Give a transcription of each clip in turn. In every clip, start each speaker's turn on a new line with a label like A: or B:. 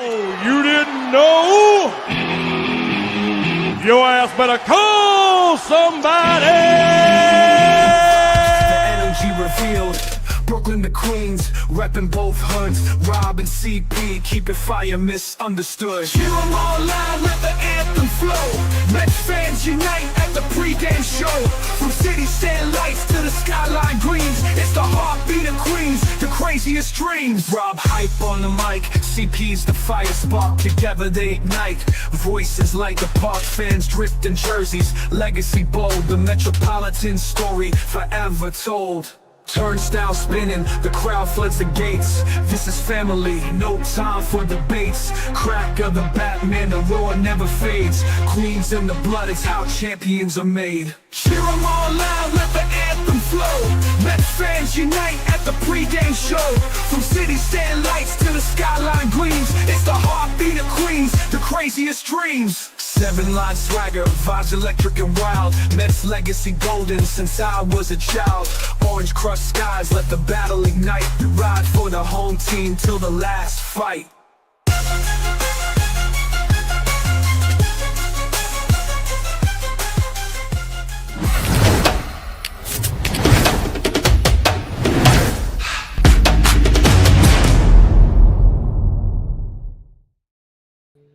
A: Oh, you didn't know? Your ass better call somebody!
B: The energy revealed. Brooklyn to Queens, reppin' both hoods. Rob and CP, keep it fire, misunderstood. Cheer 'em all loud, let the anthem flow. Mets fans unite at the pregame show. From city stand lights to the skyline greens, it's the heartbeat of Queens, the craziest dreams. Rob hype on the mic, CP's the fire spark. Together they ignite, voices light the park. Fans drift in jerseys, legacy bold. The Metropolitan story forever told. Turnstile spinning, the crowd floods the gates. This is family, no time for debates. Crack of the Batman, the roar never fades. Queens in the blood, it's how champions are made. Cheer 'em all loud, let the anthem flow. Mets fans unite at the pregame show. From city stand lights to the skyline gleams, it's the heartbeat of Queens, the craziest dreams. 7-line swagger, vibes electric and wild. Mets legacy golden since I was a child. Orange crushed skies, let the battle ignite. Ride for the home team till the last fight.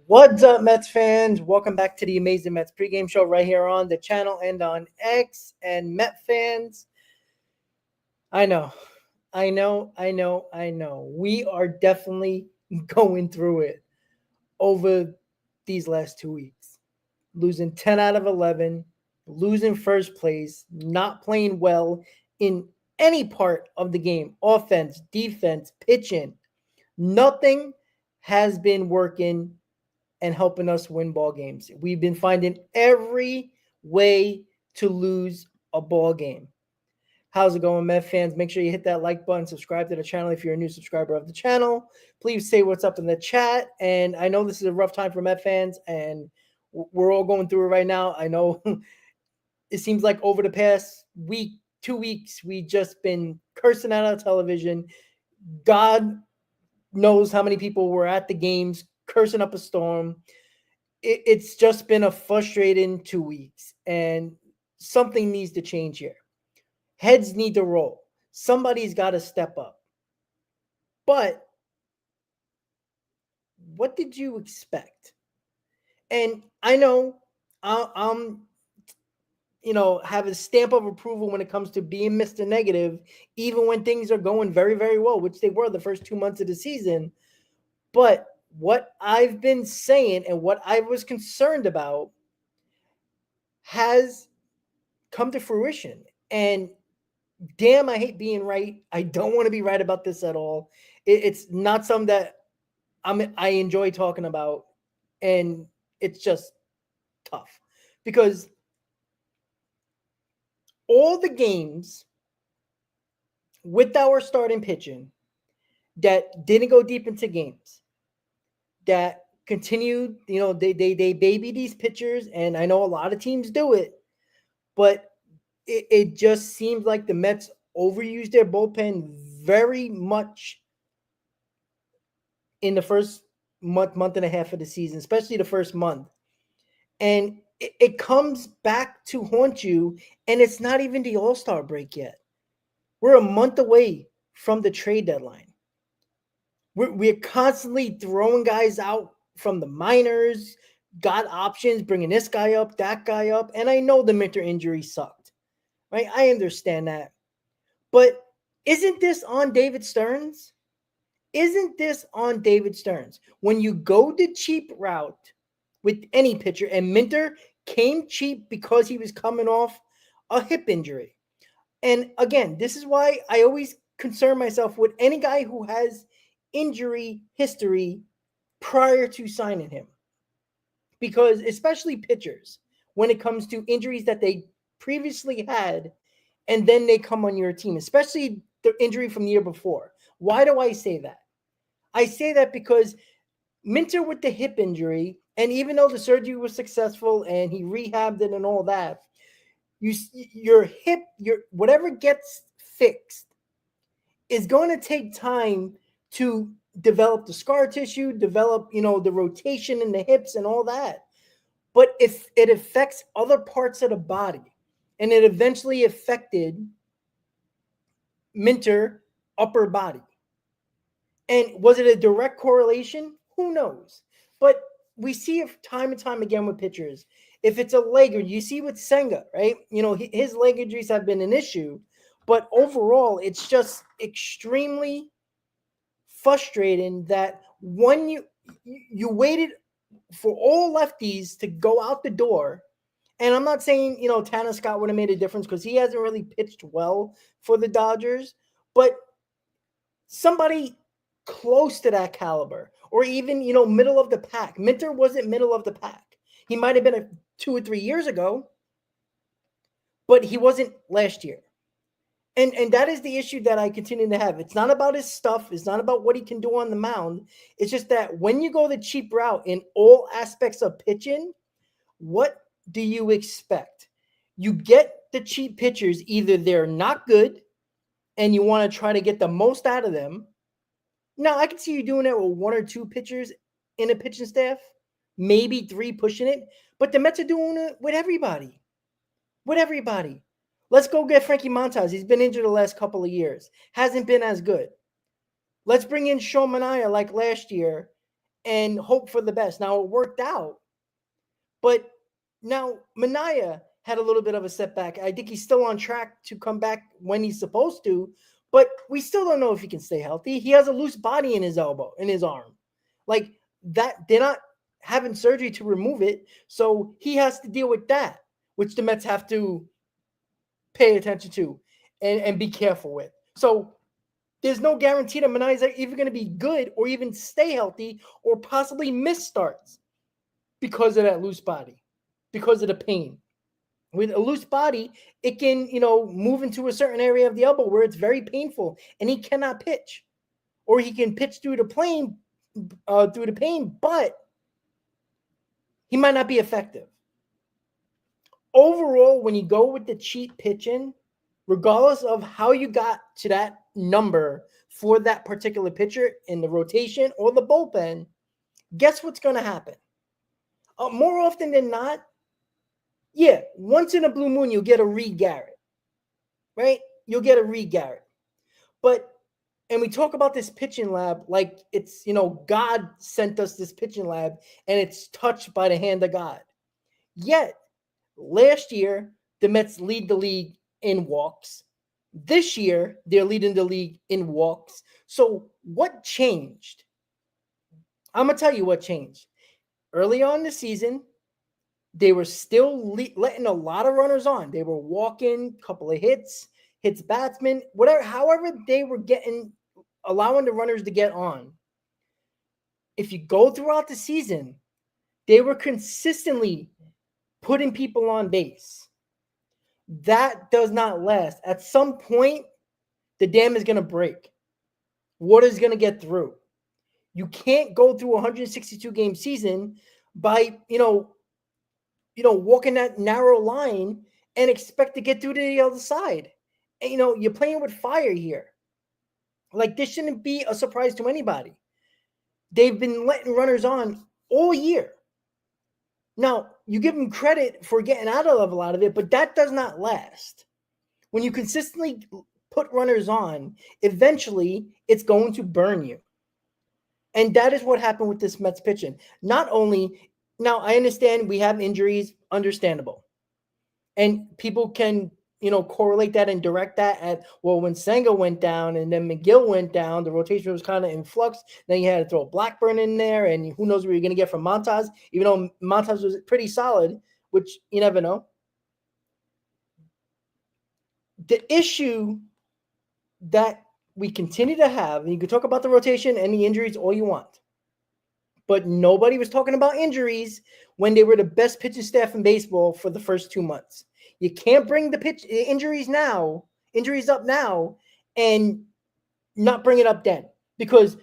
C: What's up, Mets fans? Welcome back to the Amazing Mets pregame show right here on the channel and on X. And Met fans, I know. We are definitely going through it over these last 2 weeks. Losing 10 out of 11, losing first place, not playing well in any part of the game. Offense, defense, pitching. Nothing has been working and helping us win ball games. We've been finding every way to lose a ball game. How's it going, Met fans? Make sure you hit that like button, subscribe to the channel if you're a new subscriber of the channel. Please say what's up in the chat. And I know this is a rough time for Met fans, and we're all going through it right now. I know it seems like over the past week, 2 weeks, we just been cursing at our television. God knows how many people were at the games, cursing up a storm. It's just been a frustrating 2 weeks, and something needs to change here. Heads need to roll. Somebody's got to step up. But what did you expect? And I know I'm have a stamp of approval when it comes to being Mr. Negative, even when things are going very, very well, which they were the first 2 months of the season. But what I've been saying and what I was concerned about has come to fruition. And damn, I hate being right. I don't want to be right about this at all. It's not something that I enjoy talking about. And it's just tough. Because all the games with our starting pitching that didn't go deep into games, that continued, they baby these pitchers, and I know a lot of teams do it, but it just seems like the Mets overused their bullpen very much in the first month and a half of the season, especially the first month. And it comes back to haunt you, and it's not even the All-Star break yet. We're a month away from the trade deadline. We're constantly throwing guys out from the minors, got options, bringing this guy up, that guy up. And I know the Minter injury sucked, right? I understand that. But isn't this on David Stearns? Isn't this on David Stearns? When you go the cheap route with any pitcher, and Minter came cheap because he was coming off a hip injury. And again, this is why I always concern myself with any guy who has injury history prior to signing him, because especially pitchers, when it comes to injuries that they previously had and then they come on your team, especially the injury from the year before. Why do I say that? I say that because Minter with the hip injury, and even though the surgery was successful and he rehabbed it and all that, your hip, whatever gets fixed is going to take time to develop the scar tissue, develop, the rotation in the hips and all that. But if it affects other parts of the body, and it eventually affected Minter upper body. And was it a direct correlation? Who knows? But we see it time and time again with pitchers. If it's a leg injury, you see with Senga, right? His leg injuries have been an issue, but overall, it's just extremely frustrating that when you waited for all lefties to go out the door. And I'm not saying, Tanner Scott would have made a difference because he hasn't really pitched well for the Dodgers, but somebody close to that caliber, or even, middle of the pack. Minter wasn't middle of the pack. He might have been 2 or 3 years ago, but he wasn't last year. And that is the issue that I continue to have. It's not about his stuff. It's not about what he can do on the mound. It's just that when you go the cheap route in all aspects of pitching, what do you expect? You get the cheap pitchers, either they're not good and you want to try to get the most out of them. Now, I can see you doing it with 1 or 2 pitchers in a pitching staff, maybe 3 pushing it, but the Mets are doing it with everybody. With everybody. Let's go get Frankie Montas. He's been injured the last couple of years. Hasn't been as good. Let's bring in Sean Manaea like last year and hope for the best. Now, it worked out, but now Manaea had a little bit of a setback. I think he's still on track to come back when he's supposed to, but we still don't know if he can stay healthy. He has a loose body in his elbow, in his arm. Like that, they're not having surgery to remove it, so he has to deal with that, which the Mets have to pay attention to and be careful with. So there's no guarantee that Manaea is even going to be good or even stay healthy or possibly miss starts because of that loose body, because of the pain. With a loose body, it can, move into a certain area of the elbow where it's very painful and he cannot pitch. Or he can pitch through the pain, but he might not be effective. Overall, when you go with the cheap pitching, regardless of how you got to that number for that particular pitcher in the rotation or the bullpen, guess what's going to happen? More often than not, once in a blue moon, you'll get a Reed Garrett, right? You'll get a Reed Garrett. And we talk about this pitching lab like it's, God sent us this pitching lab and it's touched by the hand of God. Yet, last year, the Mets lead the league in walks. This year, they're leading the league in walks. So what changed? I'm going to tell you what changed. Early on in the season, they were still letting a lot of runners on. They were walking, a couple of hits batsmen, whatever, however they were allowing the runners to get on. If you go throughout the season, they were consistently putting people on base. That does not last. At some point, the dam is going to break. Water is going to get through. You can't go through a 162-game season by, walking that narrow line and expect to get through to the other side. And, you're playing with fire here. Like, this shouldn't be a surprise to anybody. They've been letting runners on all year. Now, you give them credit for getting out of a lot of it, but that does not last. When you consistently put runners on, eventually it's going to burn you. And that is what happened with this Mets pitching. Not only, now I understand we have injuries, understandable. And people can, correlate that and direct that at, well, when Senga went down and then McGill went down, the rotation was kind of in flux. Then you had to throw Blackburn in there, and who knows what you're going to get from Montas, even though Montas was pretty solid, which you never know. The issue that we continue to have, and you can talk about the rotation and the injuries all you want, but nobody was talking about injuries when they were the best pitching staff in baseball for the first 2 months. You can't bring the injuries up now, and not bring it up then, because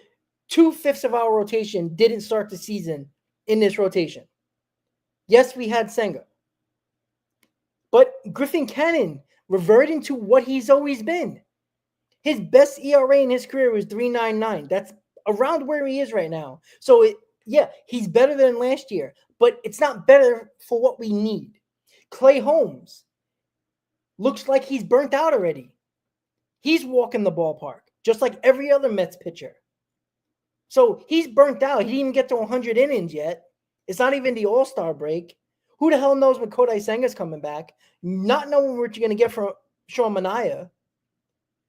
C: 2/5 of our rotation didn't start the season in this rotation. Yes, we had Senga, but Griffin Cannon reverting to what he's always been. His best ERA in his career was 3.99. That's around where he is right now. So, he's better than last year, but it's not better for what we need. Clay Holmes looks like he's burnt out already. He's walking the ballpark, just like every other Mets pitcher. So he's burnt out. He didn't even get to 100 innings yet. It's not even the All-Star break. Who the hell knows when Kodai Senga's coming back? Not knowing what you're going to get from Sean Manaea.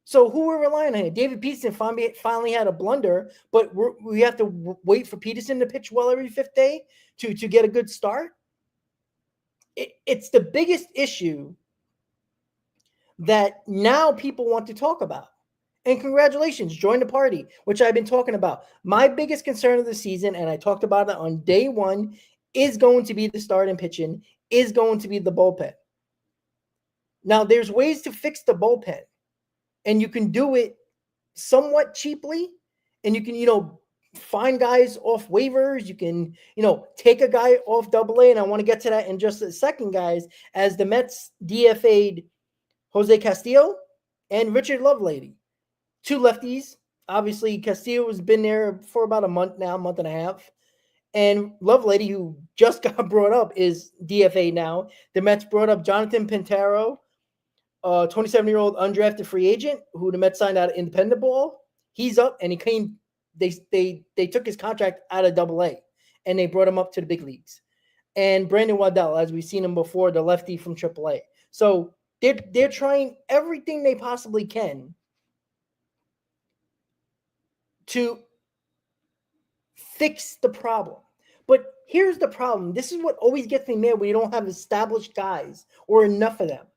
C: So who we're relying on here? David Peterson finally had a blunder, but we have to wait for Peterson to pitch well every fifth day to get a good start. It's the biggest issue that now people want to talk about. And congratulations, join the party, which I've been talking about. My biggest concern of the season, and I talked about it on day one, is going to be the start and pitching, is going to be the bullpen. Now, there's ways to fix the bullpen, and you can do it somewhat cheaply, and you can, find guys off waivers. You can, take a guy off AA, and I want to get to that in just a second, guys, as the Mets DFA'd Jose Castillo and Richard Lovelady. Two lefties. Obviously, Castillo has been there for about a month now, month and a half. And Lovelady, who just got brought up, is DFA now. The Mets brought up Jonathan Pintaro, a 27-year-old undrafted free agent who the Mets signed out of independent ball. He's up, and he came. They took his contract out of AA, and they brought him up to the big leagues. And Brandon Waddell, as we've seen him before, the lefty from AAA. So they're trying everything they possibly can to fix the problem. But here's the problem. This is what always gets me mad when you don't have established guys or enough of them,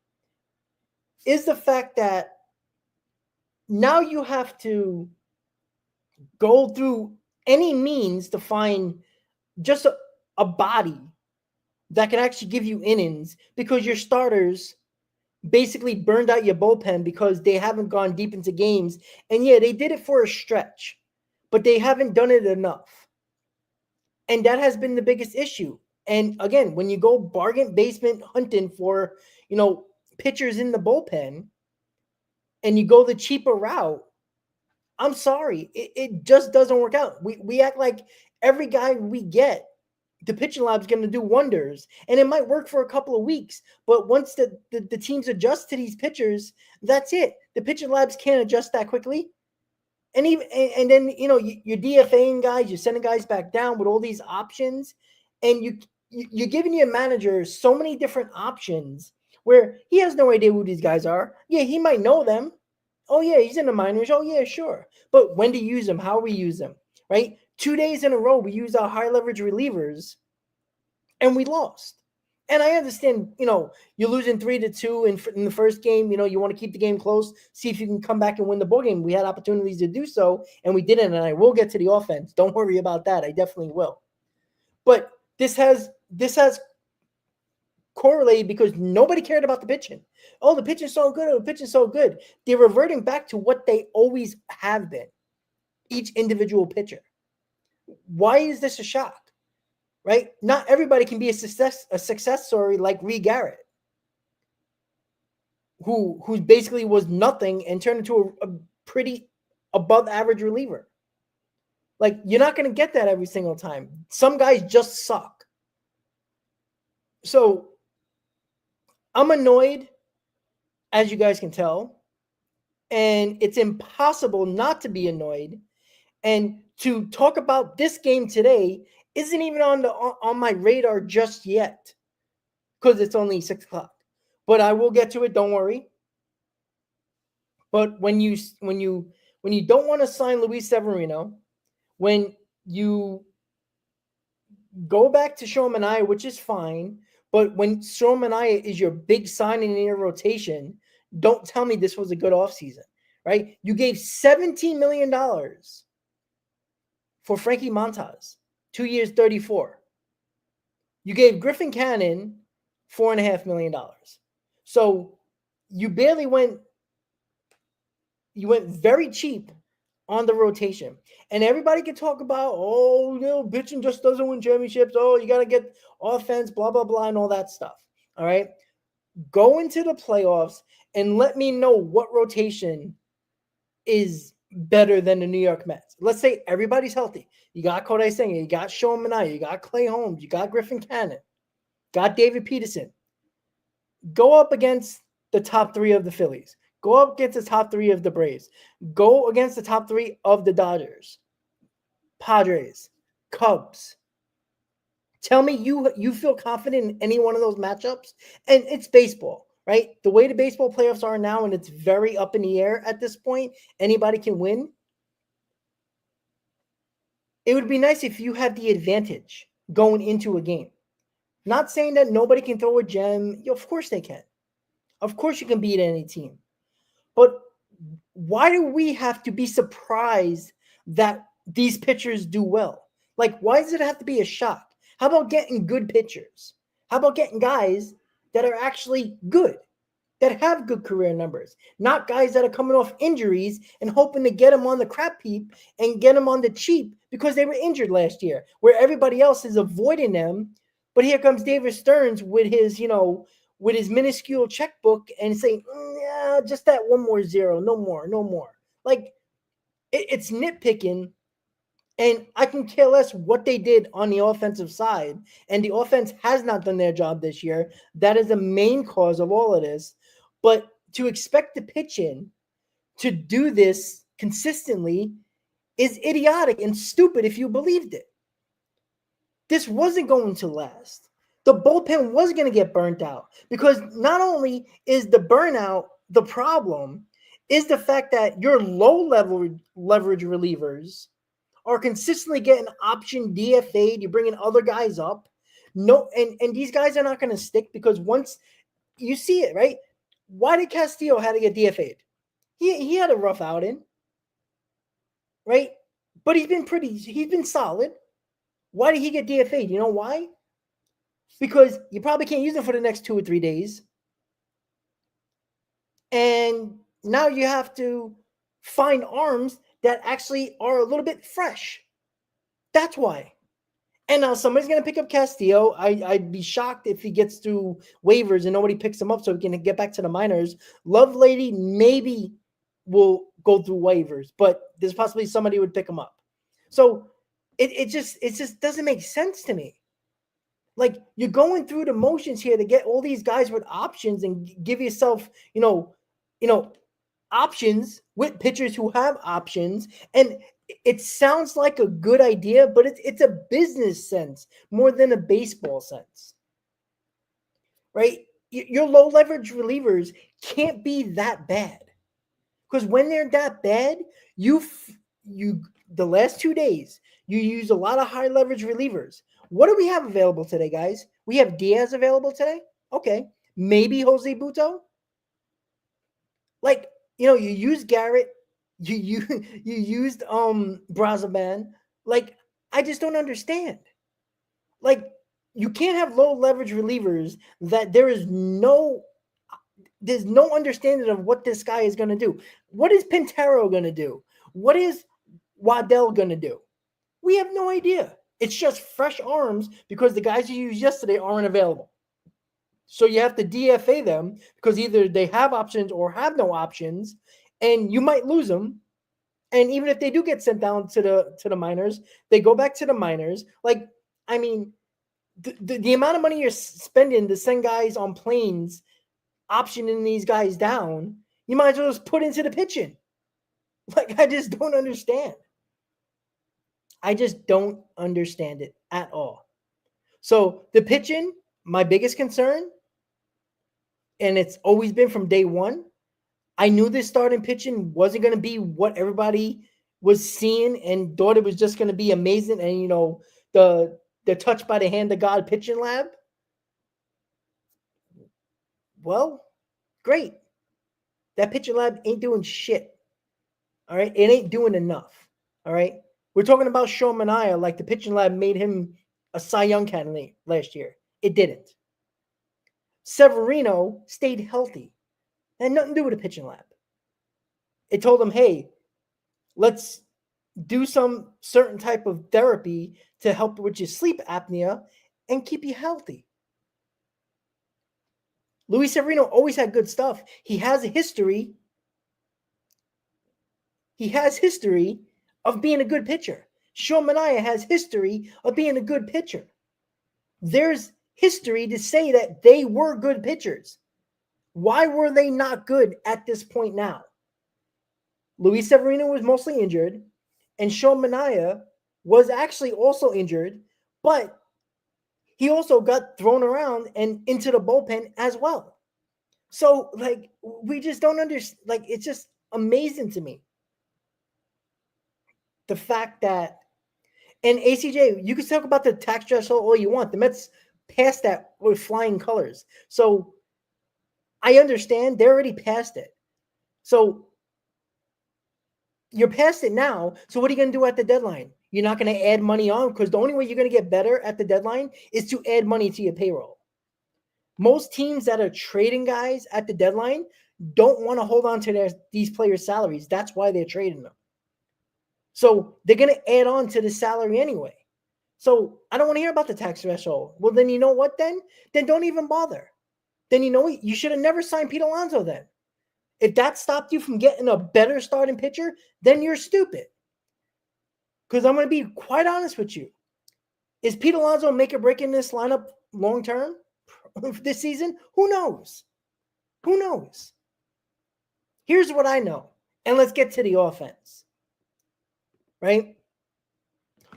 C: is the fact that now you have to go through any means to find just a body that can actually give you innings, because your starters basically burned out your bullpen because they haven't gone deep into games. And yeah, they did it for a stretch, but they haven't done it enough. And that has been the biggest issue. And again, when you go bargain basement hunting for, pitchers in the bullpen, and you go the cheaper route, I'm sorry, it just doesn't work out. We act like every guy we get, the pitching lab's going to do wonders, and it might work for a couple of weeks. But once the teams adjust to these pitchers, that's it. The pitching labs can't adjust that quickly. And then you're DFAing guys, you're sending guys back down with all these options, and you're giving your manager so many different options where he has no idea who these guys are. Yeah, he might know them. Oh yeah, he's in the minors. Oh yeah, sure. But when to use them, how we use them, right? 2 days in a row, we used our high leverage relievers, and we lost. And I understand, you're losing 3-2 in the first game. You want to keep the game close, see if you can come back and win the ball game. We had opportunities to do so, and we didn't. And I will get to the offense. Don't worry about that. I definitely will. But this has correlated because nobody cared about the pitching. Oh, the pitching's so good. Oh, the pitching's so good. They're reverting back to what they always have been, each individual pitcher. Why is this a shock? Right? Not everybody can be a success story like Reed Garrett, who basically was nothing and turned into a pretty above average reliever. Like, you're not going to get that every single time. Some guys just suck. So I'm annoyed, as you guys can tell, and it's impossible not to be annoyed. And to talk about this game today isn't even on my radar just yet, because it's only 6:00. But I will get to it. Don't worry. But when you don't want to sign Luis Severino, when you go back to Sean Manaea, which is fine, but when Sean Manaea is your big signing in your rotation, don't tell me this was a good offseason, right? You gave $17 million for Frankie Montas, 2 years, 34. You gave Griffin Cannon $4.5 million. So you barely went very cheap on the rotation. And everybody can talk about, pitching just doesn't win championships. Oh, you got to get offense, blah, blah, blah, and all that stuff. All right. Go into the playoffs and let me know what rotation is better than the New York Mets. Let's say everybody's healthy. You got Kodai Senga, you got Shohei Manaea, you got Clay Holmes, you got Griffin Cannon, got David Peterson. Go up against the top 3 of the Phillies. Go up against the top 3 of the Braves. Go against the top 3 of the Dodgers, Padres, Cubs. Tell me you feel confident in any one of those matchups? And it's baseball, right? The way the baseball playoffs are now, and it's very up in the air at this point, anybody can win. It would be nice if you had the advantage going into a game. Not saying that nobody can throw a gem. Of course they can. Of course you can beat any team. But why do we have to be surprised that these pitchers do well? Like, why does it have to be a shock? How about getting good pitchers? How about getting guys that are actually good, that have good career numbers, not guys that are coming off injuries and hoping to get them on the crap heap and get them on the cheap because they were injured last year, where everybody else is avoiding them. But here comes David Stearns with his, with his minuscule checkbook and saying, yeah, just that one more zero, no more. Like, it's nitpicking. And I can care less what they did on the offensive side. And the offense has not done their job this year. That is the main cause of all of this. But to expect the pitching to do this consistently is idiotic and stupid if you believed it. This wasn't going to last. The bullpen was going to get burnt out, because not only is the burnout the problem, is the fact that your low leverage relievers are consistently getting option DFA'd. You're bringing other guys up. No, and these guys are not going to stick, because once you see it, right? Why did Castillo have to get DFA'd? He had a rough outing, right? But he's been solid. Why did he get DFA'd? You know why? Because you probably can't use him for the next 2 or 3 days. And now you have to find arms that actually are a little bit fresh. That's why. And now somebody's going to pick up Castillo. I'd be shocked if he gets through waivers and nobody picks him up so he can get back to the minors. Lovelady maybe will go through waivers, but there's possibly somebody would pick him up. So it just doesn't make sense to me. Like, you're going through the motions here to get all these guys with options and give yourself, options with pitchers who have options. And it sounds like a good idea, but it's a business sense more than a baseball sense, right? Your low leverage relievers can't be that bad, because when they're that bad, you the last 2 days you use a lot of high leverage relievers. What do we have available today, guys? We have Diaz available today. Okay, maybe Jose Buto. Like, you use Garrett. You used Brazaban. Like, I just don't understand. Like, you can't have low leverage relievers that there's no understanding of what this guy is going to do. What is Pintero going to do? What is Waddell going to do? We have no idea. It's just fresh arms because the guys you used yesterday aren't available. So you have to DFA them because either they have options or have no options, and you might lose them. And even if they do get sent down to the minors, they go back to the minors. Like, I mean, the amount of money you're spending to send guys on planes, optioning these guys down, you might as well just put into the pitching. Like, I just don't understand. I just don't understand it at all. So the pitching, my biggest concern, and it's always been from day one, I knew this starting pitching wasn't going to be what everybody was seeing and thought it was just going to be amazing. And, the touch by the hand of God pitching lab. Well, great. That pitching lab ain't doing shit. All right. It ain't doing enough. All right. We're talking about Shohei Manaea like the pitching lab made him a Cy Young candidate last year. It didn't. Severino stayed healthy. It had nothing to do with the pitching lab. It told him, hey, let's do some certain type of therapy to help with your sleep apnea and keep you healthy. Luis Severino always had good stuff. He has a history he has history of being a good pitcher. Sean Manaea has history of being a good pitcher. There's history to say that they were good pitchers. Why were they not good at this point now? Luis Severino was mostly injured, and Sean Manaea was actually also injured, but he also got thrown around and into the bullpen as well. So, like, we just don't understand. Like, it's just amazing to me. The fact that, and ACJ, you can talk about the tax threshold all you want. The Mets passed that with flying colors. So, I understand they're already past it. So, you're past it now. So, what are you going to do at the deadline? You're not going to add money on, because the only way you're going to get better at the deadline is to add money to your payroll. Most teams that are trading guys at the deadline don't want to hold on to these players' salaries. That's why they're trading them. So they're going to add on to the salary anyway. So I don't want to hear about the tax threshold. Well, then you know what then? Then don't even bother. Then you know what? You should have never signed Pete Alonso then. If that stopped you from getting a better starting pitcher, then you're stupid. Because I'm going to be quite honest with you. Is Pete Alonso make or break in this lineup long term this season? Who knows? Who knows? Here's what I know. And let's get to the offense. Right?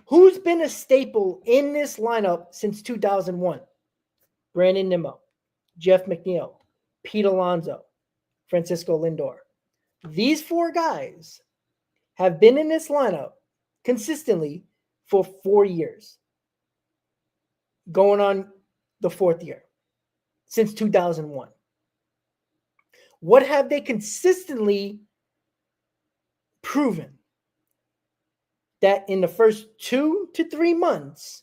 C: Who's been a staple in this lineup since 2001? Brandon Nimmo, Jeff McNeil, Pete Alonso, Francisco Lindor. These four guys have been in this lineup consistently for 4 years. Going on the 4th year since 2001. What have they consistently proven? That in the first 2 to 3 months,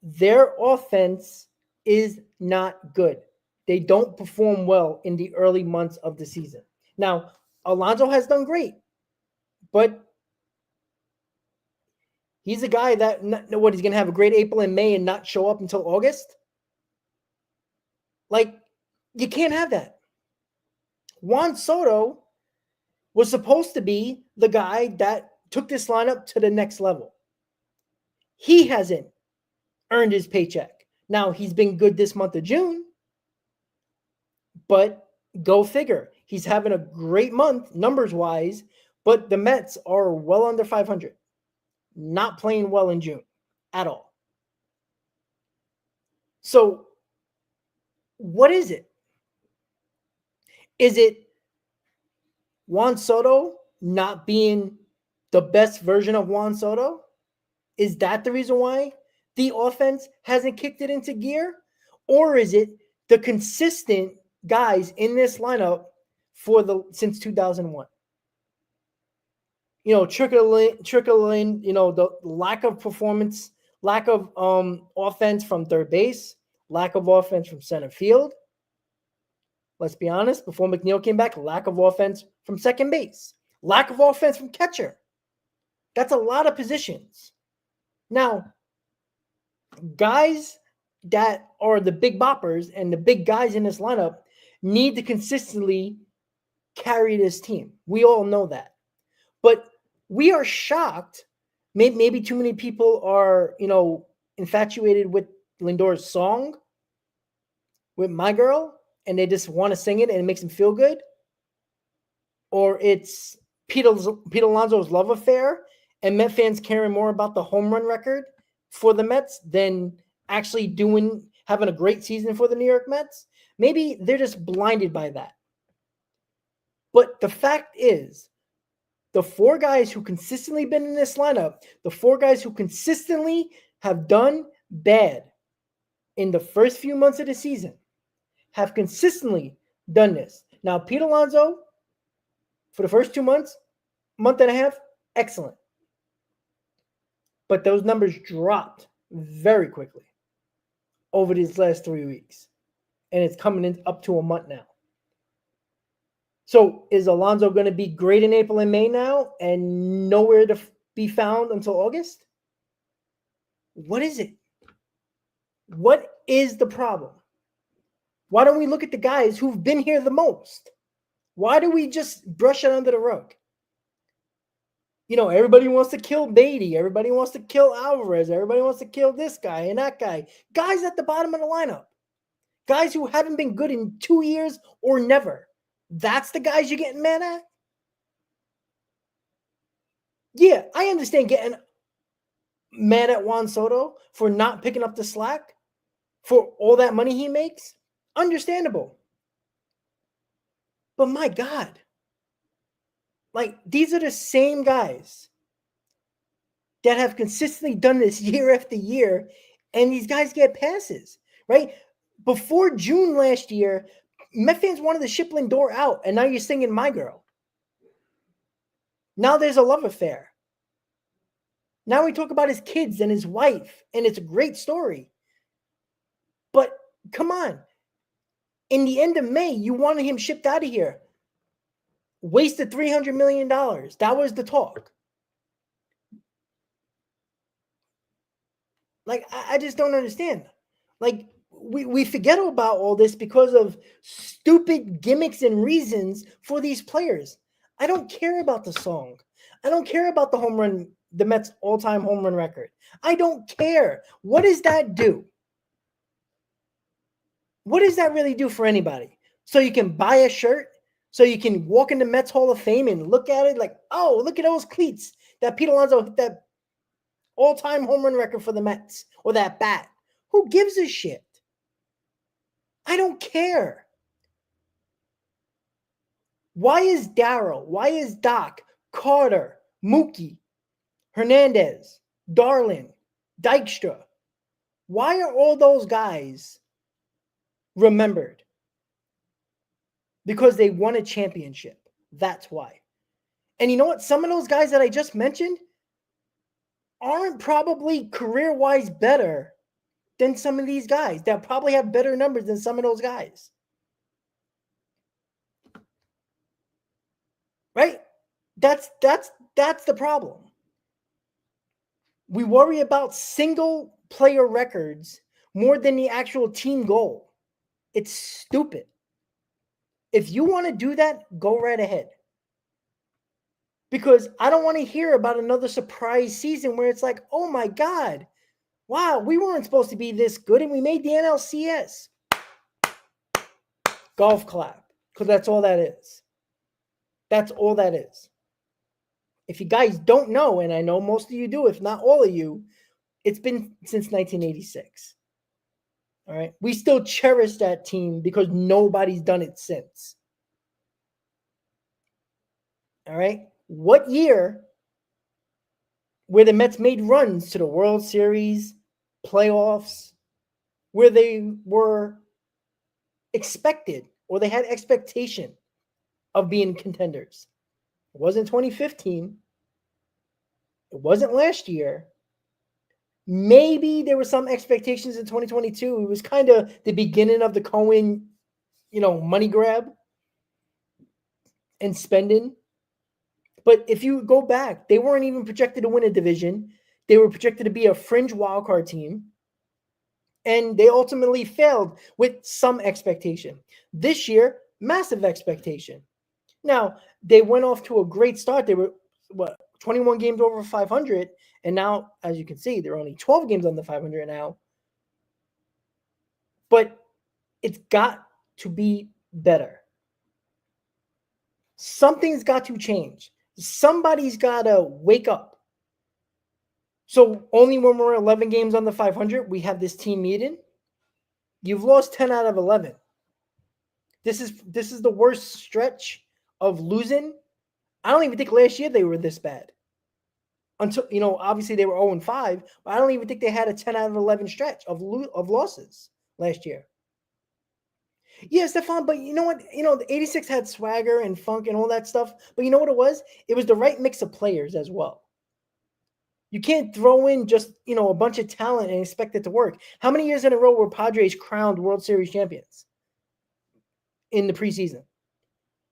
C: their offense is not good. They don't perform well in the early months of the season. Now, Alonso has done great, but he's a guy that, he's going to have a great April and May and not show up until August? Like, you can't have that. Juan Soto was supposed to be the guy that took this lineup to the next level. He hasn't earned his paycheck. Now, he's been good this month of June, but go figure. He's having a great month numbers-wise, but the Mets are well under 500. Not playing well in June at all. So, what is it? Is it Juan Soto not being the best version of Juan Soto? Is that the reason why the offense hasn't kicked it into gear? Or is it the consistent guys in this lineup since 2001? Trickle in, the lack of performance, lack of offense from third base, lack of offense from center field. Let's be honest, before McNeil came back, lack of offense from second base, lack of offense from catcher. That's a lot of positions. Now, guys that are the big boppers and the big guys in this lineup need to consistently carry this team. We all know that. But we are shocked. Maybe too many people are, infatuated with Lindor's song, with My Girl, and they just want to sing it and it makes them feel good. Or it's Pete Alonso's love affair, and Met fans caring more about the home run record for the Mets than actually having a great season for the New York Mets. Maybe they're just blinded by that. But the fact is, the four guys who consistently been in this lineup, the four guys who consistently have done bad in the first few months of the season have consistently done this. Now, Pete Alonso, for the first 2 months, month and a half, excellent. But those numbers dropped very quickly over these last 3 weeks. And it's coming in up to a month now. So is Alonso going to be great in April and May now and nowhere to be found until August? What is it? What is the problem? Why don't we look at the guys who've been here the most? Why do we just brush it under the rug? Everybody wants to kill Beatty. Everybody wants to kill Alvarez. Everybody wants to kill this guy and that guy. Guys at the bottom of the lineup. Guys who haven't been good in 2 years or never. That's the guys you're getting mad at? Yeah, I understand getting mad at Juan Soto for not picking up the slack for all that money he makes. Understandable. But my God. Like, these are the same guys that have consistently done this year after year, and these guys get passes, right? Before June last year, Met fans wanted the ship Lindor out, and now you're singing My Girl. Now there's a love affair. Now we talk about his kids and his wife, and it's a great story. But come on. In the end of May, you wanted him shipped out of here. Wasted $300 million. That was the talk. Like, I just don't understand. Like, we forget about all this because of stupid gimmicks and reasons for these players. I don't care about the song. I don't care about the home run, the Mets all-time home run record. I don't care. What does that do? What does that really do for anybody? So you can buy a shirt, so you can walk into Mets Hall of Fame and look at it like, oh, look at those cleats that Pete Alonso hit that all-time home run record for the Mets, or that bat. Who gives a shit? I don't care. Why is Darryl? Why is Doc, Carter, Mookie, Hernandez, Darlin, Dykstra? Why are all those guys remembered? Because they won a championship. That's why. And you know what? Some of those guys that I just mentioned aren't probably career-wise better than some of these guys that probably have better numbers than some of those guys. Right? That's the problem. We worry about single player records more than the actual team goal. It's stupid. If you want to do that, go right ahead. Because I don't want to hear about another surprise season where it's like, oh my God, wow, we weren't supposed to be this good and we made the NLCS. Golf clap. Because that's all that is. That's all that is. If you guys don't know, and I know most of you do, if not all of you, it's been since 1986. All right. We still cherish that team because nobody's done it since. All right. What year where the Mets made runs to the World Series, playoffs, where they were expected or they had expectation of being contenders? It wasn't 2015. It wasn't last year. Maybe there were some expectations in 2022. It was kind of the beginning of the Cohen, money grab and spending. But if you go back, they weren't even projected to win a division. They were projected to be a fringe wildcard team. And they ultimately failed with some expectation. This year, massive expectation. Now, they went off to a great start. They were, 21 games over 500. And now, as you can see, they're only 12 games under 500 now. But it's got to be better. Something's got to change. Somebody's got to wake up. So only when we're 11 games under 500, we have this team meeting. You've lost 10 out of 11. This is the worst stretch of losing. I don't even think last year they were this bad. Until, obviously they were 0-5, but I don't even think they had a 10 out of 11 stretch of losses last year. Yeah, Stefan, but you know what? The 86 had swagger and funk and all that stuff. But you know what it was? It was the right mix of players as well. You can't throw in just, a bunch of talent and expect it to work. How many years in a row were Padres crowned World Series champions in the preseason?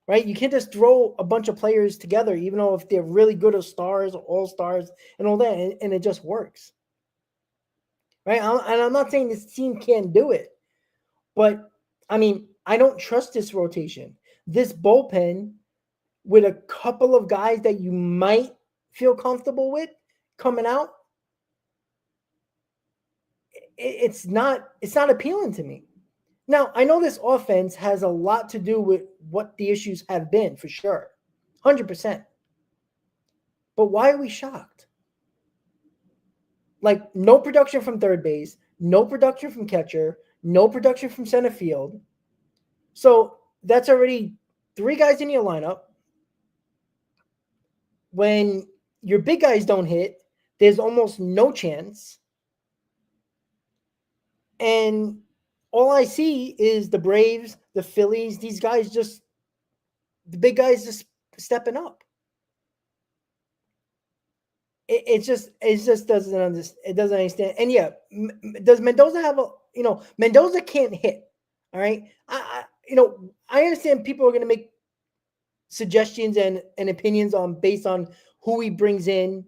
C: Right? You can't just throw a bunch of players together, even though if they're really good as stars, all-stars, and all that, and it just works. Right? And I'm not saying this team can't do it, but, I don't trust this rotation. This bullpen with a couple of guys that you might feel comfortable with coming out, it's not appealing to me. Now, I know this offense has a lot to do with what the issues have been, for sure. 100%. But why are we shocked? Like, no production from third base, no production from catcher, no production from center field. So that's already 3 guys in your lineup. When your big guys don't hit, there's almost no chance. And all I see is the Braves, the Phillies, these guys the big guys just stepping up. It just doesn't understand. It doesn't understand. And yeah, does Mendoza have Mendoza can't hit. All right. I understand people are going to make suggestions and opinions based on who he brings in,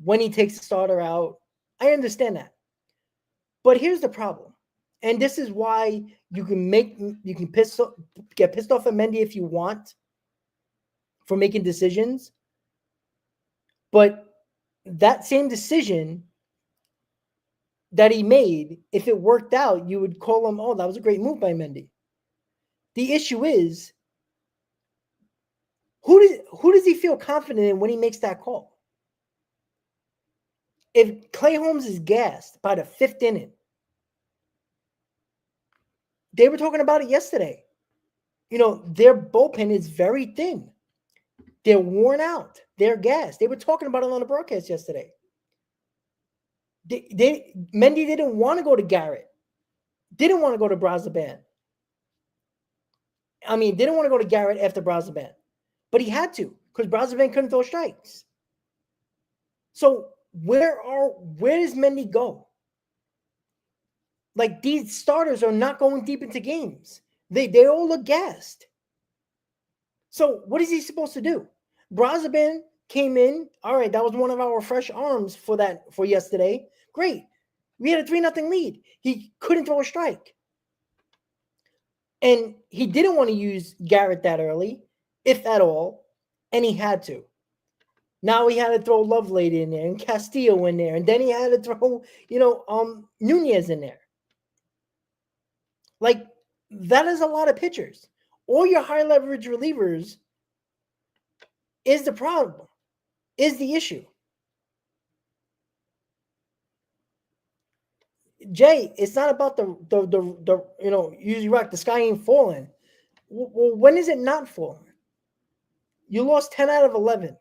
C: when he takes the starter out. I understand that. But here's the problem. And this is why you can get pissed off at Mendy if you want for making decisions. But that same decision that he made, if it worked out, you would call him, oh, that was a great move by Mendy. The issue is, who does he feel confident in when he makes that call? If Clay Holmes is gassed by the 5th inning, they were talking about it yesterday. Their bullpen is very thin. They're worn out. They're gassed. They were talking about it on the broadcast yesterday. Mendy didn't want to go to Garrett. Didn't want to go to Brazaban. Didn't want to go to Garrett after Brazaban. But he had to, because Brazaban couldn't throw strikes. So where does Mendy go? Like, these starters are not going deep into games. They all look gassed. So what is he supposed to do? Brazaban came in. All right, that was one of our fresh arms for yesterday. Great. We had a 3-0 lead. He couldn't throw a strike. And he didn't want to use Garrett that early, if at all, and he had to. Now he had to throw Lovelady in there and Castillo in there, and then he had to throw, Nunez in there. Like, that is a lot of pitchers. All your high leverage relievers is the problem, is the issue. Jay, it's not about the usually rock. The sky ain't falling. Well, when is it not falling? You lost 10 out of 11.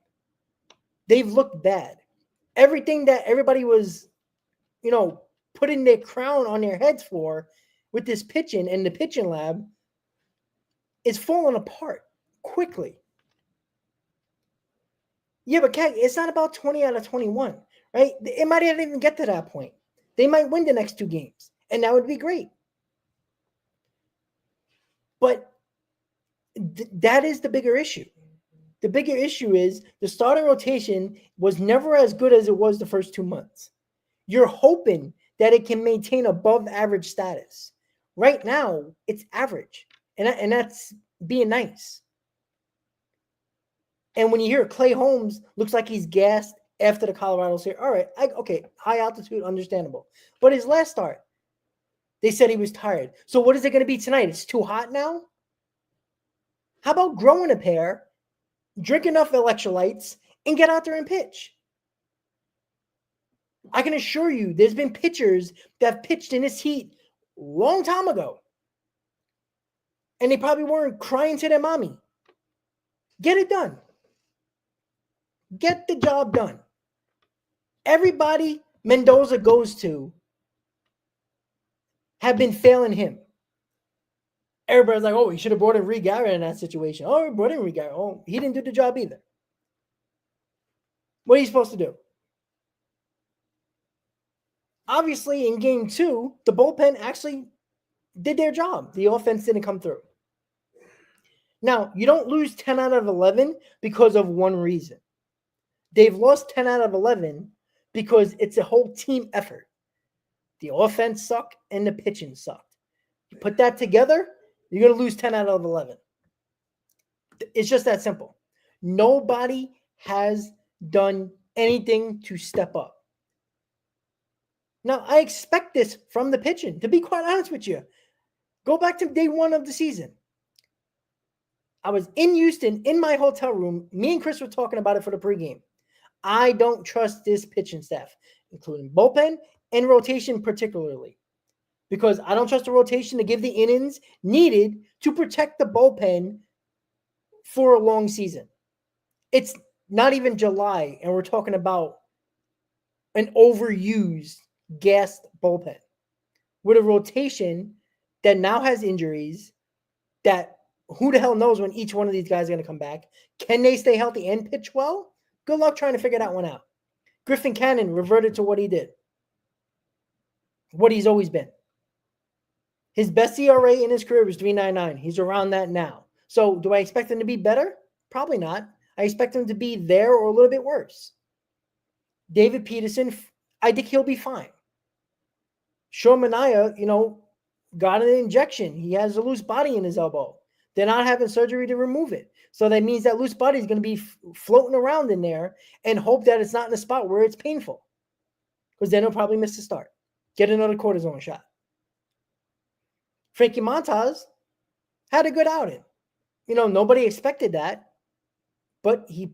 C: They've looked bad. Everything that everybody was, putting their crown on their heads for with this pitching and the pitching lab is falling apart quickly. Yeah, but Kat, it's not about 20 out of 21, right? It might not even get to that point. They might win the next 2 games, and that would be great. But that is the bigger issue. The bigger issue is the starting rotation was never as good as it was the first 2 months. You're hoping that it can maintain above average status. Right now, it's average, and that's being nice. And when you hear Clay Holmes looks like he's gassed after the Colorado Series, all right, okay, high altitude, understandable. But his last start, they said he was tired. So what is it going to be tonight? It's too hot now? How about growing a pair, drink enough electrolytes, and get out there and pitch? I can assure you there's been pitchers that have pitched in this heat a long time ago. And they probably weren't crying to their mommy. Get it done. Get the job done. Everybody Mendoza goes to have been failing him. Everybody's like, oh, he should have brought in Reed Garrett in that situation. Oh, he brought in Reed Garrett. Oh, he didn't do the job either. What are you supposed to do? Obviously, in game 2, the bullpen actually did their job. The offense didn't come through. Now, you don't lose 10 out of 11 because of one reason. They've lost 10 out of 11 because it's a whole team effort. The offense sucked and the pitching sucked. You put that together, you're going to lose 10 out of 11. It's just that simple. Nobody has done anything to step up. Now, I expect this from the pitching, to be quite honest with you. Go back to day one of the season. I was in Houston in my hotel room. Me and Chris were talking about it for the pregame. I don't trust this pitching staff, including bullpen and rotation particularly, because I don't trust the rotation to give the innings needed to protect the bullpen for a long season. It's not even July, and we're talking about an overused, gassed bullpen with a rotation that now has injuries that who the hell knows when each one of these guys is going to come back. Can they stay healthy and pitch well? Good luck trying to figure that one out. Griffin Cannon reverted to what he did, what he's always been. His best ERA in his career was 3.99. He's around that now. So do I expect him to be better? Probably not. I expect him to be there or a little bit worse. David Peterson, I think he'll be fine. Sean Manaea, got an injection. He has a loose body in his elbow. They're not having surgery to remove it. So that means that loose body is going to be floating around in there and hope that it's not in a spot where it's painful. Because then he'll probably miss the start. Get another cortisone shot. Frankie Montas had a good outing. Nobody expected that, but he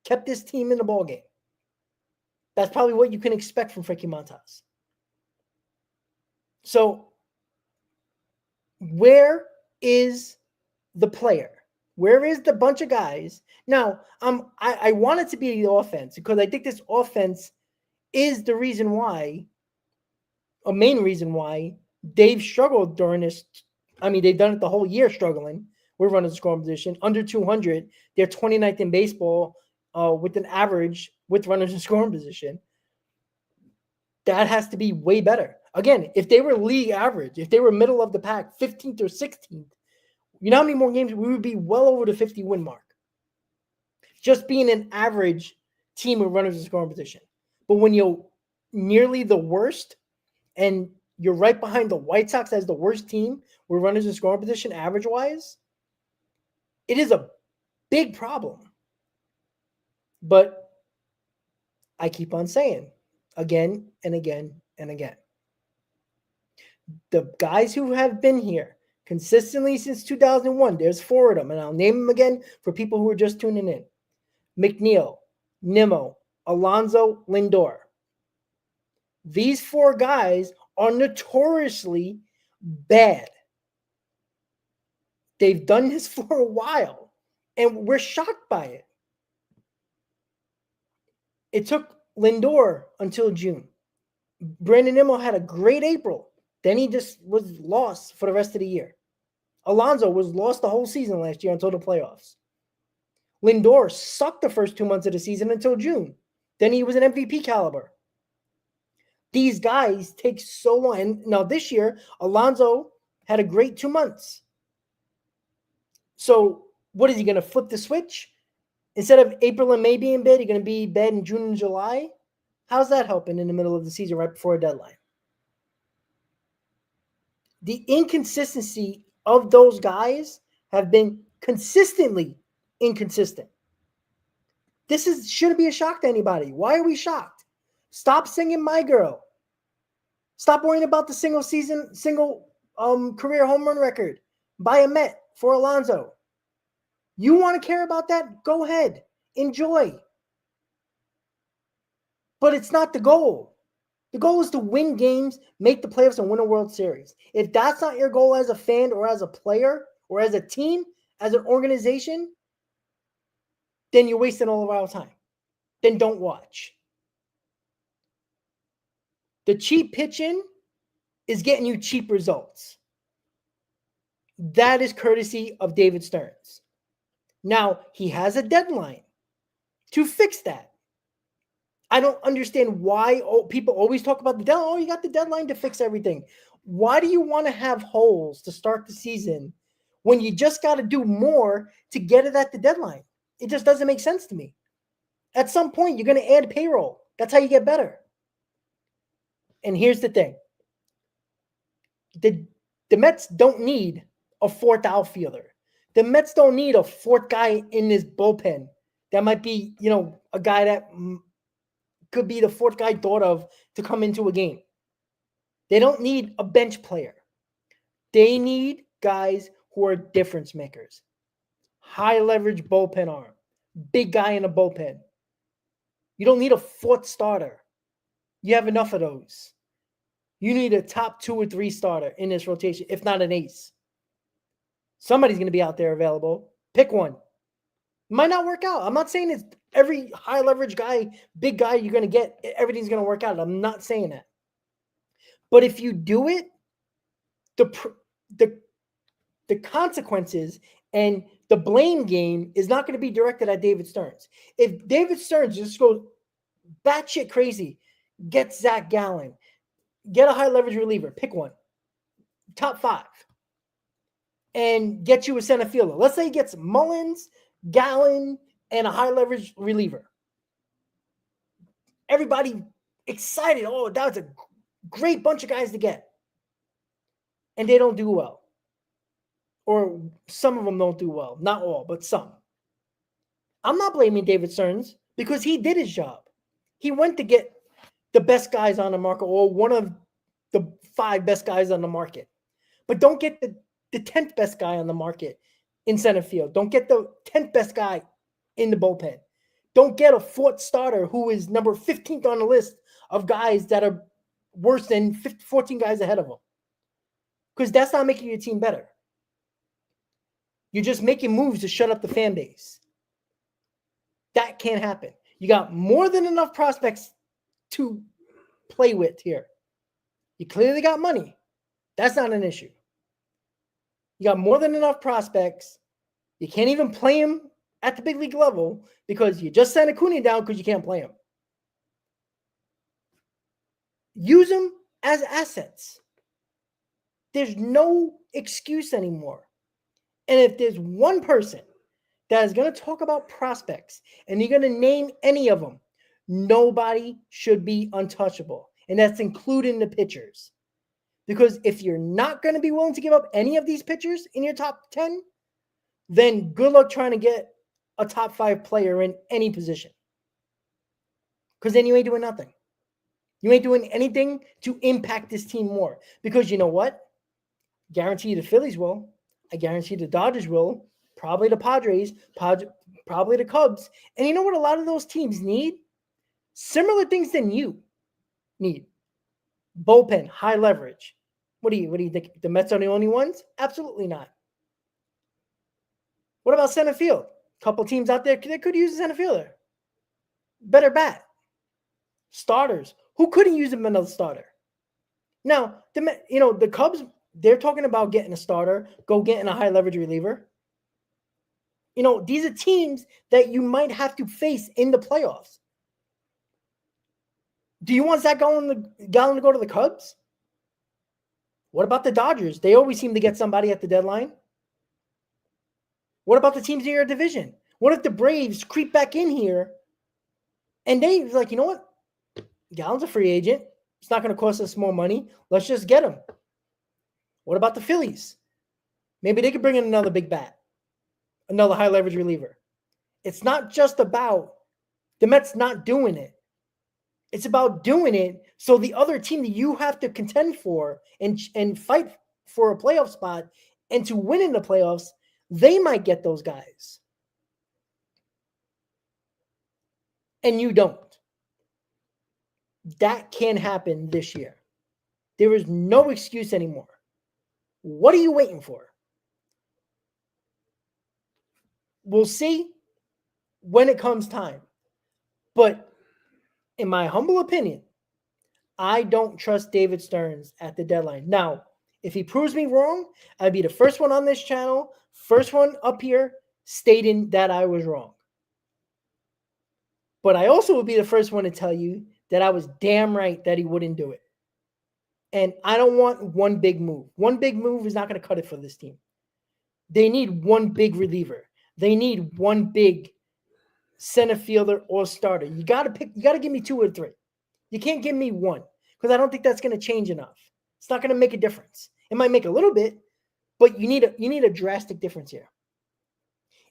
C: kept this team in the ballgame. That's probably what you can expect from Frankie Montas. So, where is the player? Where is the bunch of guys? Now, I want it to be the offense because I think this offense is the reason why, a main reason why they've struggled during this. I mean, they've done it the whole year struggling with runners in scoring position. Under 200, they're 29th in baseball with an average with runners in scoring position. That has to be way better. Again, if they were league average, if they were middle of the pack, 15th or 16th, you know how many more games? We would be well over the 50 win mark. Just being an average team of runners in scoring position. But when you're nearly the worst and you're right behind the White Sox as the worst team with runners in scoring position average-wise, it is a big problem. But I keep on saying again and again and again. The guys who have been here consistently since 2001, there's 4 of them, and I'll name them again for people who are just tuning in. McNeil, Nimmo, Alonso, Lindor. These 4 guys are notoriously bad. They've done this for a while, and we're shocked by it. It took Lindor until June. Brandon Nimmo had a great April. Then he just was lost for the rest of the year. Alonso was lost the whole season last year until the playoffs. Lindor sucked the first 2 months of the season until June. Then he was an MVP caliber. These guys take so long. And now this year, Alonso had a great 2 months. So what is he going to flip the switch? Instead of April and May being bad, you're going to be bad in June and July? How's that helping in the middle of the season right before a deadline? The inconsistency of those guys have been consistently inconsistent. This shouldn't be a shock to anybody. Why are we shocked? Stop singing My Girl. Stop worrying about the single career home run record by a Met for Alonso. You want to care about that? Go ahead. Enjoy. But it's not the goal. The goal is to win games, make the playoffs, and win a World Series. If that's not your goal as a fan or as a player or as a team, as an organization, then you're wasting all of our time. Then don't watch. The cheap pitching is getting you cheap results. That is courtesy of David Stearns. Now, he has a deadline to fix that. I don't understand why people always talk about the deadline. Oh, you got the deadline to fix everything. Why do you want to have holes to start the season when you just got to do more to get it at the deadline? It just doesn't make sense to me. At some point, you're going to add payroll. That's how you get better. And here's the thing. The Mets don't need a 4th outfielder. The Mets don't need a 4th guy in this bullpen that might be, a guy that could be the fourth guy thought of to come into a game. They don't need a bench player. They need guys who are difference makers. High leverage bullpen arm. Big guy in the bullpen. You don't need a fourth starter. You have enough of those. You need a top 2 or 3 starter in this rotation, if not an ace. Somebody's going to be out there available. Pick one. Might not work out. I'm not saying it's every high leverage guy, big guy you're going to get, everything's going to work out. I'm not saying that. But if you do it, the consequences and the blame game is not going to be directed at David Stearns. If David Stearns just goes batshit crazy, get Zach Gallen, get a high leverage reliever, pick one, top 5, and get you a center fielder. Let's say he gets Mullins, Gallen, and a high leverage reliever. Everybody excited. Oh, that's a great bunch of guys to get. And they don't do well. Or some of them don't do well. Not all, but some. I'm not blaming David Stearns because he did his job. He went to get the best guys on the market, or one of the 5 best guys on the market. But don't get the 10th best guy on the market in center field. Don't get the 10th best guy in the bullpen. Don't get a 4th starter who is number 15th on the list of guys that are worse than 14 guys ahead of him. Because that's not making your team better. You're just making moves to shut up the fan base. That can't happen. You got more than enough prospects to play with here. You clearly got money. That's not an issue. You got more than enough prospects. You can't even play them at the big league level because you just sent Acuna down because you can't play him. Use them as assets. There's no excuse anymore. And if there's one person that is going to talk about prospects and you're going to name any of them, nobody should be untouchable. And that's including the pitchers. Because if you're not going to be willing to give up any of these pitchers in your top 10, then good luck trying to get a top 5 player in any position. Because then you ain't doing nothing. You ain't doing anything to impact this team more. Because you know what? Guarantee the Phillies will. I guarantee the Dodgers will. Probably the Padres. Probably the Cubs. And you know what a lot of those teams need? Similar things than you need. Bullpen, high leverage. What do you think? The Mets are the only ones? Absolutely not. What about center field? A couple teams out there that could use a center fielder. Better bat. Starters. Who couldn't use another starter? Now, the Cubs, they're talking about getting a starter, go getting a high leverage reliever. These are teams that you might have to face in the playoffs. Do you want Zach Gallen to go to the Cubs? What about the Dodgers? They always seem to get somebody at the deadline. What about the teams in your division? What if the Braves creep back in here and they're like, you know what? Gallen's a free agent. It's not going to cost us more money. Let's just get him. What about the Phillies? Maybe they could bring in another big bat, another high leverage reliever. It's not just about the Mets not doing it. It's about doing it so the other team that you have to contend for and fight for a playoff spot and to win in the playoffs, they might get those guys. And you don't. That can happen this year. There is no excuse anymore. What are you waiting for? We'll see when it comes time. But in my humble opinion, I don't trust David Stearns at the deadline. Now, if he proves me wrong, I'd be the first one on this channel, first one up here, stating that I was wrong. But I also would be the first one to tell you that I was damn right that he wouldn't do it. And I don't want one big move. One big move is not going to cut it for this team. They need one big reliever. They need one big center fielder or starter. You got to give me 2 or 3. You can't give me one because I don't think that's going to change enough. It's not going to make a difference. It might make a little bit, but you need a drastic difference here.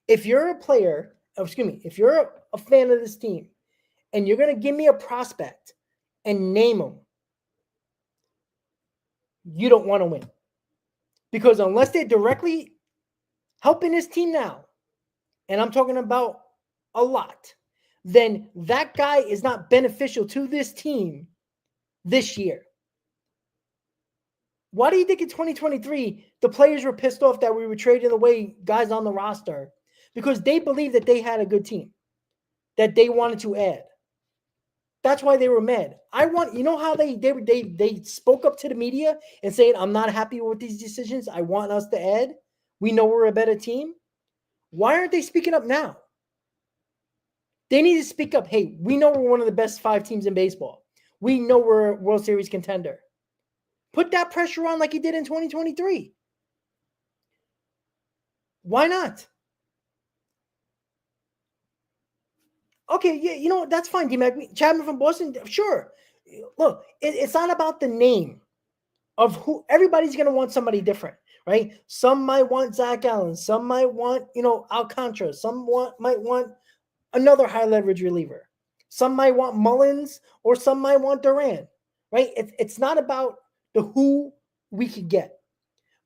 C: If you're a player if you're a fan of this team and you're going to give me a prospect and name him, you don't want to win. Because unless they're directly helping this team now, and I'm talking about a lot, then that guy is not beneficial to this team this year. Why do you think in 2023 the players were pissed off that we were trading away guys on the roster? Because they believed that they had a good team that they wanted to add. That's why they were mad. You know how they spoke up to the media and saying, I'm not happy with these decisions. I want us to add. We know we're a better team. Why aren't they speaking up now? They need to speak up. Hey, we know we're one of the best 5 teams in baseball. We know we're a World Series contender. Put that pressure on like you did in 2023. Why not? Okay, yeah, you know what? That's fine, D-Mac. Chapman from Boston, sure. Look, it's not about the name of who. Everybody's going to want somebody different, right? Some might want Zach Allen. Some might want, Alcantara. Some might want another high leverage reliever. Some might want Mullins or some might want Duran, right? It's not about the who we could get,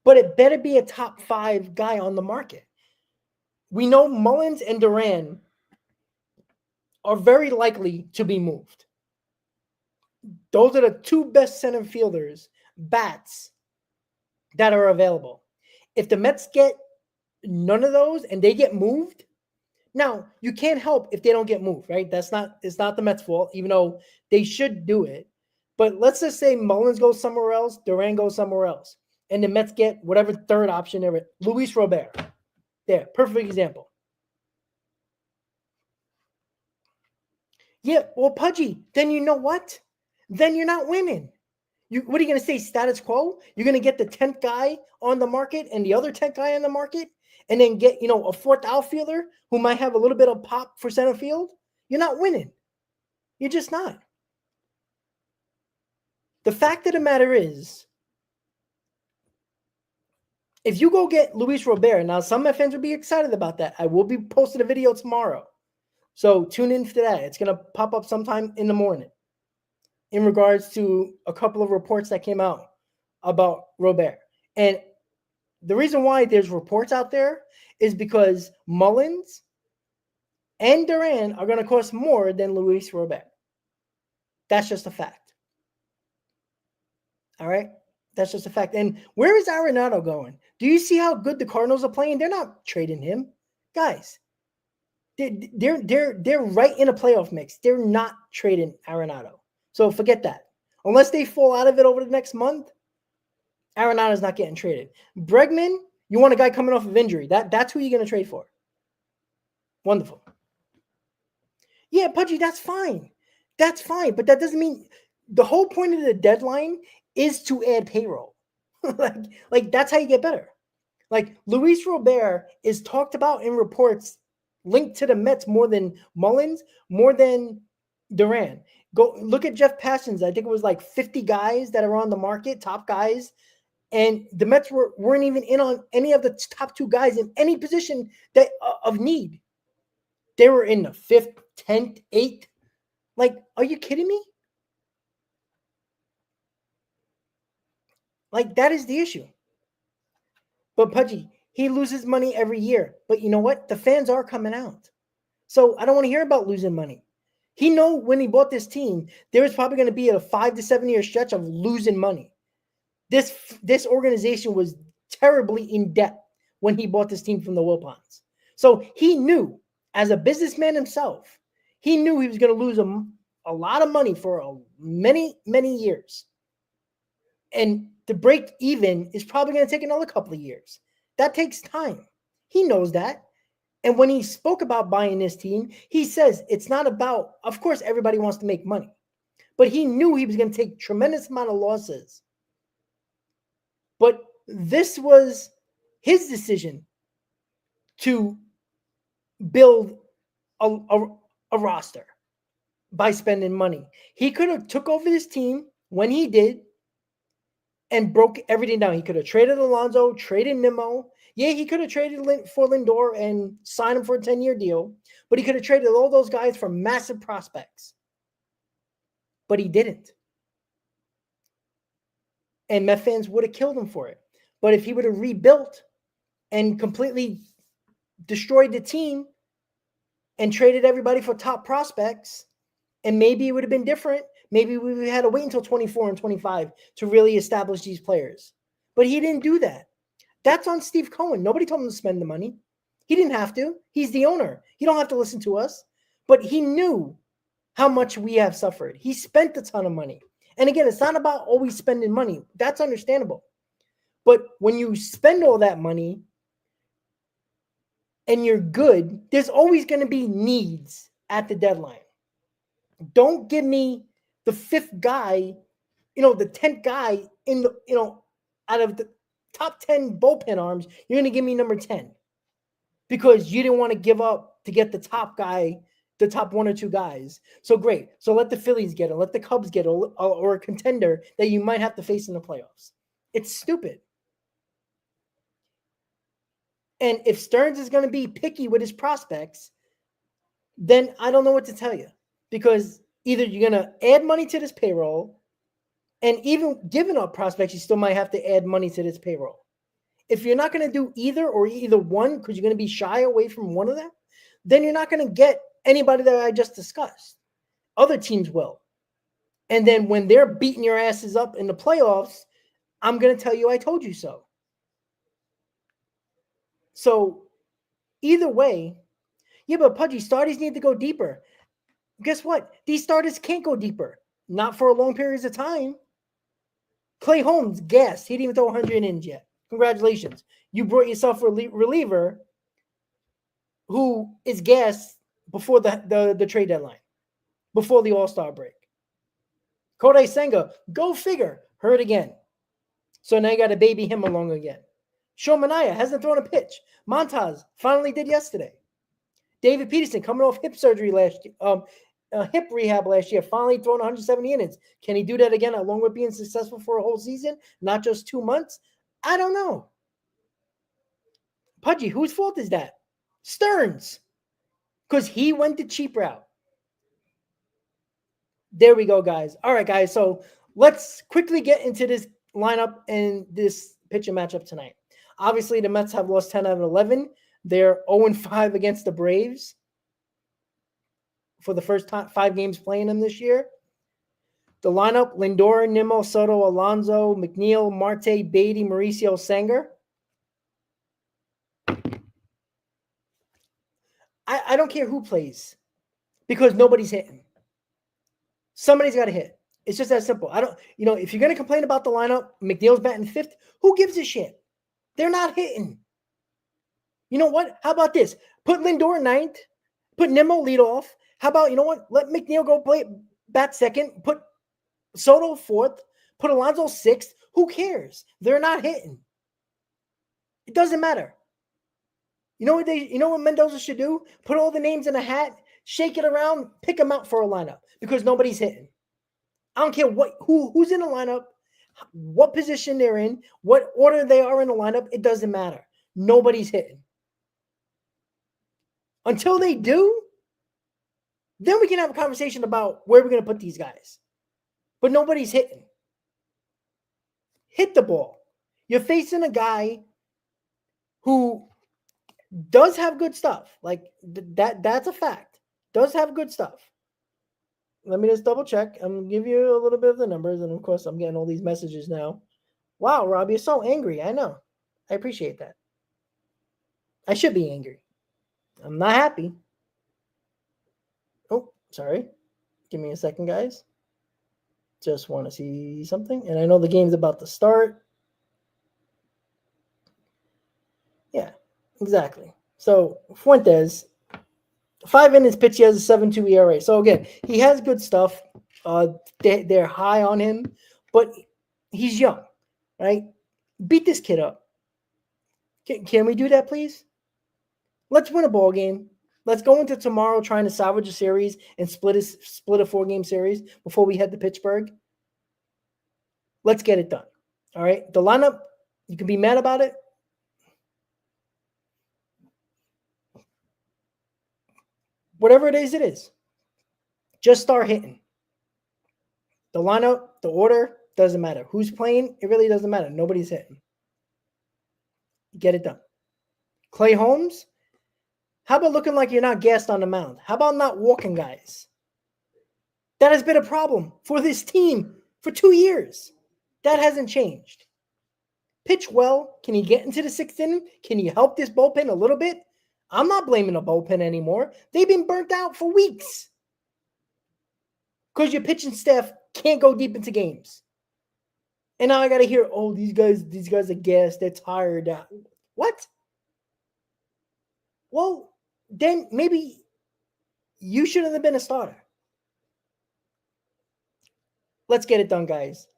C: but it better be a top 5 guy on the market. We know Mullins and Duran are very likely to be moved. Those are the 2 best center fielders, bats, that are available. If the Mets get none of those and they get moved, now you can't help if they don't get moved, right? It's not the Mets' fault, even though they should do it. But let's just say Mullins goes somewhere else, Duran goes somewhere else, and the Mets get whatever third option there is. Luis Robert. There, perfect example. Yeah, well, Pudgy, then you know what? Then you're not winning. What are you going to say, status quo? You're going to get the 10th guy on the market and the other 10th guy on the market and then get, a 4th outfielder who might have a little bit of pop for center field? You're not winning. You're just not. The fact of the matter is, if you go get Luis Robert, now some of my fans will be excited about that. I will be posting a video tomorrow. So tune in for that. It's going to pop up sometime in the morning in regards to a couple of reports that came out about Robert. And the reason why there's reports out there is because Mullins and Duran are going to cost more than Luis Robert. That's just a fact. All right? That's just a fact. And where is Arenado going? Do you see how good the Cardinals are playing? They're not trading him. Guys, they're right in a playoff mix. They're not trading Arenado. So forget that. Unless they fall out of it over the next month, Arenado's not getting traded. Bregman, you want a guy coming off of injury. That's who you're going to trade for. Wonderful. Yeah, Pudgy, that's fine. That's fine. But that doesn't mean the whole point of the deadline is to add payroll. like that's how you get better. Like Luis Robert is talked about in reports linked to the Mets more than Mullins, more than Duran. Go look at Jeff Passan's. I think it was like 50 guys that are on the market, top guys. And the Mets weren't even in on any of the top 2 guys in any position that of need. They were in the 5th, 10th, 8th. Like, are you kidding me? Like, that is the issue. But Pudgy, he loses money every year. But you know what? The fans are coming out. So I don't want to hear about losing money. He know when he bought this team, there was probably going to be a 5 to 7 year stretch of losing money. This organization was terribly in debt when he bought this team from the Wilpons. So he knew, as a businessman himself, he knew he was going to lose a lot of money for many, many years. And to break even is probably going to take another couple of years. That takes time. He knows that. And when he spoke about buying this team, he says it's not about, of course, everybody wants to make money. But he knew he was going to take tremendous amount of losses. But this was his decision to build a roster by spending money. He could have took over this team when he did and broke everything down. He could have traded Alonso, traded Nimmo. Yeah, he could have traded for Lindor and signed him for a 10-year deal, but he could have traded all those guys for massive prospects. But he didn't. And Met fans would have killed him for it. But if he would have rebuilt and completely destroyed the team and traded everybody for top prospects, and maybe it would have been different. Maybe we had to wait until 24 and 25 to really establish these players. But he didn't do that. That's on Steve Cohen. Nobody told him to spend the money. He didn't have to. He's the owner. He don't have to listen to us. But he knew how much we have suffered. He spent a ton of money. And again, it's not about always spending money. That's understandable. But when you spend all that money and you're good, there's always going to be needs at the deadline. Don't give me the 5th guy, the 10th guy in the, out of the top 10 bullpen arms, you're going to give me number 10 because you didn't want to give up to get the top guy, the top 1 or 2 guys. So great. So let the Phillies get it. Let the Cubs get it, or a contender that you might have to face in the playoffs. It's stupid. And if Stearns is going to be picky with his prospects, then I don't know what to tell you. Because either you're going to add money to this payroll, and even giving up prospects, you still might have to add money to this payroll. If you're not going to do either one, because you're going to be shy away from one of them, then you're not going to get anybody that I just discussed. Other teams will. And then when they're beating your asses up in the playoffs, I'm going to tell you I told you so. So either way, yeah, but Pudgy, starters need to go deeper. Guess what? These starters can't go deeper. Not for a long periods of time. Clay Holmes, gassed. He didn't even throw 100 innings yet. Congratulations. You brought yourself a reliever who is gassed before the trade deadline, before the All-Star break. Kodai Senga, go figure, hurt again. So now you got to baby him along again. Shomanaya hasn't thrown a pitch. Montaz finally did yesterday. David Peterson coming off hip surgery hip rehab last year, finally thrown 170 innings. Can he do that again along with being successful for a whole season, not just 2 months? I don't know. Pudgy, whose fault is that? Stearns, because he went the cheap route. There we go, guys. All right, guys. So let's quickly get into this lineup and this pitching matchup tonight. Obviously, the Mets have lost 10 out of 11. They're 0-5 against the Braves for the first 5 games playing them this year. The lineup: Lindor, Nimmo, Soto, Alonso, McNeil, Marte, Beatty, Mauricio, Sanger. I don't care who plays because nobody's hitting. Somebody's got to hit. It's just that simple. If you're going to complain about the lineup, McNeil's batting 5th, who gives a shit? They're not hitting. You know what? How about this? Put Lindor 9th. Put Nimmo lead off. How about, let McNeil go bat 2nd. Put Soto 4th. Put Alonso 6th. Who cares? They're not hitting. It doesn't matter. You know what Mendoza should do? Put all the names in a hat, shake it around, pick them out for a lineup because nobody's hitting. I don't care who's in the lineup, what position they're in, what order they are in the lineup. It doesn't matter. Nobody's hitting. Until they do, then we can have a conversation about where we're going to put these guys. But nobody's hitting. Hit the ball. You're facing a guy who does have good stuff. Like that's a fact. Does have good stuff. Let me just double check. I'm going to give you a little bit of the numbers. And of course, I'm getting all these messages now. Wow, Rob, you're so angry. I know. I appreciate that. I should be angry. I'm not happy. Oh, sorry. Give me a second, guys. Just want to see something. And I know the game's about to start. Yeah, exactly. So, Fuentes, 5 innings pitched, he has a 7.2 ERA. So, again, he has good stuff. They're high on him, but he's young, right? Beat this kid up. Can we do that, please? Let's win a ball game. Let's go into tomorrow trying to salvage a series and split a 4-game series before we head to Pittsburgh. Let's get it done. All right. The lineup, you can be mad about it. Whatever it is. Just start hitting. The lineup, the order, doesn't matter. Who's playing, it really doesn't matter. Nobody's hitting. Get it done. Clay Holmes, how about looking like you're not gassed on the mound? How about not walking guys? That has been a problem for this team for 2 years. That hasn't changed. Pitch well. Can you get into the 6th inning? Can you help this bullpen a little bit? I'm not blaming the bullpen anymore. They've been burnt out for weeks because your pitching staff can't go deep into games. And now I got to hear, oh, these guys are gassed. They're tired. What? Well, then maybe you shouldn't have been a starter. Let's get it done, guys.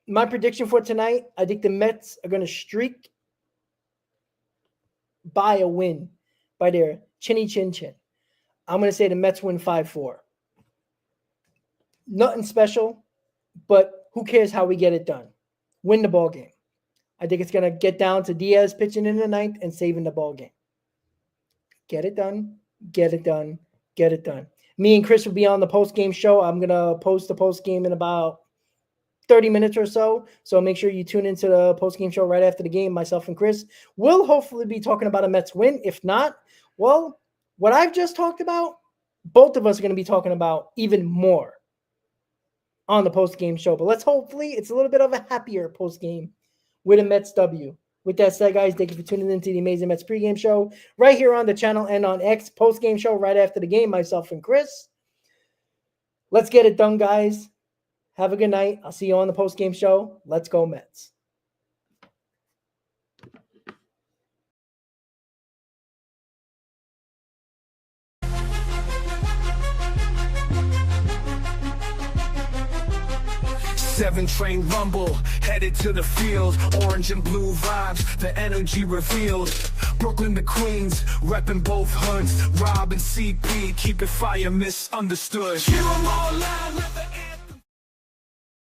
C: My prediction for tonight, I think the Mets are going to streak by a win by their chinny chin chin. I'm going to say the Mets win 5-4. Nothing special, but who cares how we get it done? Win the ball game. I think it's going to get down to Diaz pitching in the 9th and saving the ball game. Get it done. Get it done. Get it done. Me and Chris will be on the post-game show. I'm going to post the post-game in about 30 minutes or so. So make sure you tune into the post-game show right after the game. Myself and Chris will hopefully be talking about a Mets win. If not, well, what I've just talked about, both of us are going to be talking about even more on the post-game show. But let's hopefully it's a little bit of a happier post-game with a Mets W. With that said, guys, thank you for tuning into the Amazing Mets pregame show right here on the channel and on X. Post-game show right after the game, myself and Chris. Let's get it done, guys. Have a good night. I'll see you on the post-game show. Let's go, Mets.
B: Seven train rumble, headed to the field. Orange and blue vibes, the energy revealed. Brooklyn to Queens, repping both hoods. Rob and CP, keep it fire, misunderstood. Hear 'em all loud, let the